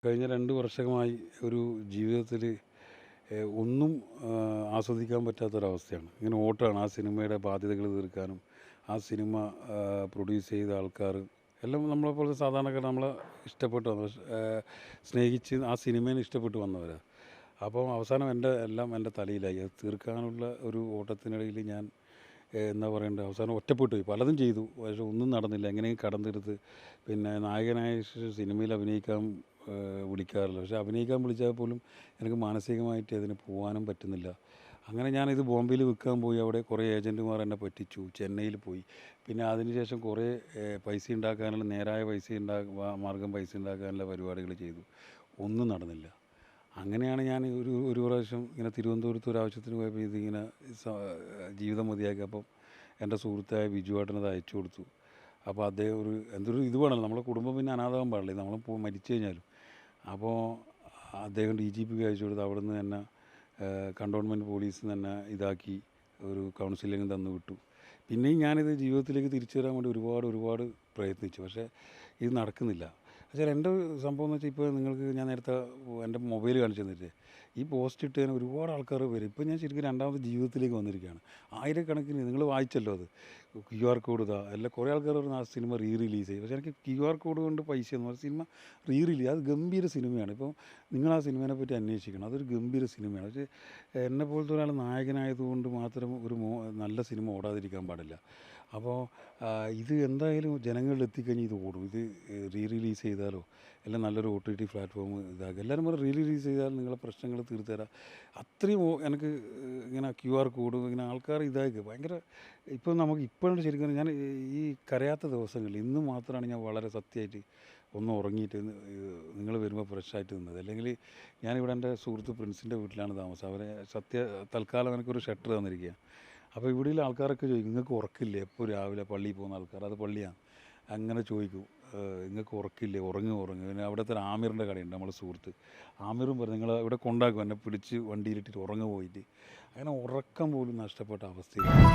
കഴിഞ്ഞ 2 വർഷമായി ഒരു ജീവിതത്തിൽ ഒന്നും ആസ്വദിക്കാൻ പറ്റാത്തൊരവസ്ഥയാണ്. ഇങ്ങനെ ഓട്ടാണ് ആ സിനിമയുടെ ബാധ്യതകൾ തീർക്കാനും, ആ സിനിമ പ്രൊഡ്യൂസ് ചെയ്ത ആൾക്കാർ എല്ലാം നമ്മളെപ്പോലെ സാധാരണക്കാർ നമ്മളെ ഇഷ്ടപ്പെട്ട് വന്നു. സ്നേഹിച്ച് ആ സിനിമേനെ ഇഷ്ടപ്പെട്ട് വന്നവരാണ്. അപ്പോൾ അവസാനം എൻ്റെ തലയിലായി. അത് തീർക്കാനുള്ള ഒരു ഓട്ടത്തിനിടയിൽ ഞാൻ എന്താ പറയണ്ടേ, അവസാനം ഒറ്റപ്പെട്ടു പോയി. പലതും ചെയ്തു. പക്ഷേ ഒന്നും നടന്നില്ല. എങ്ങനെയും കടന്നെടുത്ത് പിന്നെ നായകനായ സിനിമയിൽ അഭിനയിക്കാൻ വിളിക്കാറില്ല. പക്ഷേ അഭിനയിക്കാൻ വിളിച്ചാൽ പോലും എനിക്ക് മാനസികമായിട്ട് അതിന് പോകാനും പറ്റുന്നില്ല. അങ്ങനെ ഞാനിത് ബോംബെയിൽ വിൽക്കാൻ പോയി. അവിടെ കുറേ ഏജൻറ്റുമാർ എന്നെ പറ്റിച്ചു. ചെന്നൈയിൽ പോയി. പിന്നെ അതിനുശേഷം കുറേ പൈസ ഉണ്ടാക്കാനുള്ള നേരായ മാർഗ്ഗം പൈസ ഉണ്ടാക്കാനുള്ള പരിപാടികൾ ചെയ്തു. ഒന്നും നടന്നില്ല. അങ്ങനെയാണ് ഞാൻ ഒരു പ്രാവശ്യം ഇങ്ങനെ തിരുവനന്തപുരത്ത് ഒരാവശ്യത്തിന് പോയപ്പോൾ ഇതിങ്ങനെ ജീവിതം മതിയാക്കിയപ്പം എൻ്റെ സുഹൃത്തായ ബിജുവേട്ടനത് അയച്ചു കൊടുത്തു. അപ്പോൾ അദ്ദേഹം എന്തൊരു ഇത് വേണമല്ലോ, നമ്മളെ കുടുംബം പിന്നെ അനാഥാകാൻ പാടില്ല, നമ്മൾ മരിച്ചു കഴിഞ്ഞാലും. അപ്പോൾ അദ്ദേഹം DGPക്ക് അയച്ചു കൊടുത്ത്. അവിടെ നിന്ന് തന്നെ കണ്ടോൺമെൻറ്റ് പോലീസിൽ നിന്ന് തന്നെ ഇതാക്കി ഒരു കൗൺസിലിംഗ് തന്നു വിട്ടു. പിന്നെയും ഞാനിത് ജീവിതത്തിലേക്ക് തിരിച്ചു വരാൻ വേണ്ടി ഒരുപാട് പ്രയത്നിച്ചു. പക്ഷേ ഇത് നടക്കുന്നില്ല. പക്ഷേ എൻ്റെ സംഭവം എന്ന് വെച്ചാൽ, ഇപ്പോൾ നിങ്ങൾക്ക് ഞാൻ നേരത്തെ എൻ്റെ മൊബൈൽ കാണിച്ചു തന്നില്ലേ, ഈ പോസ്റ്റ് ഇട്ടതിന് ഒരുപാട് ആൾക്കാർ വരും. ഇപ്പോൾ ഞാൻ ശരിക്കും രണ്ടാമത് ജീവിതത്തിലേക്ക് വന്നിരിക്കുകയാണ്. ആയിരക്കണക്കിന് നിങ്ങൾ വായിച്ചല്ലോ, അത് QR കോഡ് ഇതാ എല്ലാം. കുറേ ആൾക്കാർ പറഞ്ഞു ആ സിനിമ റിലീസ് ചെയ്യും. പക്ഷേ എനിക്ക് QR കോഡ് കൊണ്ട് പൈസ എന്ന് പറഞ്ഞാൽ സിനിമ റിലീസ് അത് ഗംഭീര സിനിമയാണ്. ഇപ്പോൾ നിങ്ങൾ ആ സിനിമേനെ പറ്റി അന്വേഷിക്കണം. അതൊരു ഗംഭീര സിനിമയാണ്. പക്ഷേ എന്നെ പോലത്തെ ഒരാൾ നായകനായതുകൊണ്ട് മാത്രം നല്ല സിനിമ ഓടാതിരിക്കാൻ പാടില്ല. അപ്പോൾ ഇത് എന്തായാലും ജനങ്ങളിൽ എത്തിക്കഴിഞ്ഞാൽ ഇത് ഓടും. ഇത് റിലീസ് ചെയ്താലോ എല്ലാം നല്ലൊരു OTT പ്ലാറ്റ്ഫോം ഇതാക്കുക. എല്ലാവരും പറഞ്ഞ് റിലീസ് ചെയ്താൽ നിങ്ങളെ പ്രശ്നങ്ങൾ തീർത്ത് തരാം. അത്രയും എനിക്ക് ഇങ്ങനെ QR കോഡ് ഇങ്ങനെ ആൾക്കാർ ഇതാക്കുക ഭയങ്കര. ഇപ്പം നമുക്ക് ഇപ്പോഴാണ് ശരിക്കും ഞാൻ ഈ കരയാത്ത ദിവസങ്ങളിൽ ഇന്ന് മാത്രമാണ് ഞാൻ വളരെ സത്യമായിട്ട് ഒന്ന് ഉറങ്ങിയിട്ട് നിങ്ങൾ വരുമ്പോൾ ഫ്രഷായിട്ട് നിന്നത്. അല്ലെങ്കിൽ ഞാനിവിടെ എൻ്റെ സുഹൃത്ത് പ്രിൻസിൻ്റെ വീട്ടിലാണ് താമസം. അവരെ തൽക്കാലം എനിക്കൊരു ഷട്ടർ തന്നിരിക്കുക. അപ്പോൾ ഇവിടെയുള്ള ആൾക്കാരൊക്കെ ചോദിക്കും, നിങ്ങൾക്ക് ഉറക്കില്ലേ? എപ്പോൾ രാവിലെ പള്ളിയിൽ പോകുന്ന ആൾക്കാർ, അത് പള്ളിയാണ്, അങ്ങനെ ചോദിക്കും, നിങ്ങൾക്ക് ഉറക്കില്ലേ? ഉറങ്ങും. പിന്നെ അവിടുത്തെ ഒരു ആമിറിൻ്റെ കടയുണ്ട്, നമ്മളെ സുഹൃത്ത് ആമിറും പറഞ്ഞു, നിങ്ങൾ ഇവിടെ കൊണ്ടാക്കും, എന്നെ പിടിച്ച് വണ്ടിയിലിട്ടിട്ട് ഉറങ്ങ പോയിട്ട്. അങ്ങനെ ഉറക്കം പോലും നഷ്ടപ്പെട്ട അവസ്ഥയിലാണ്.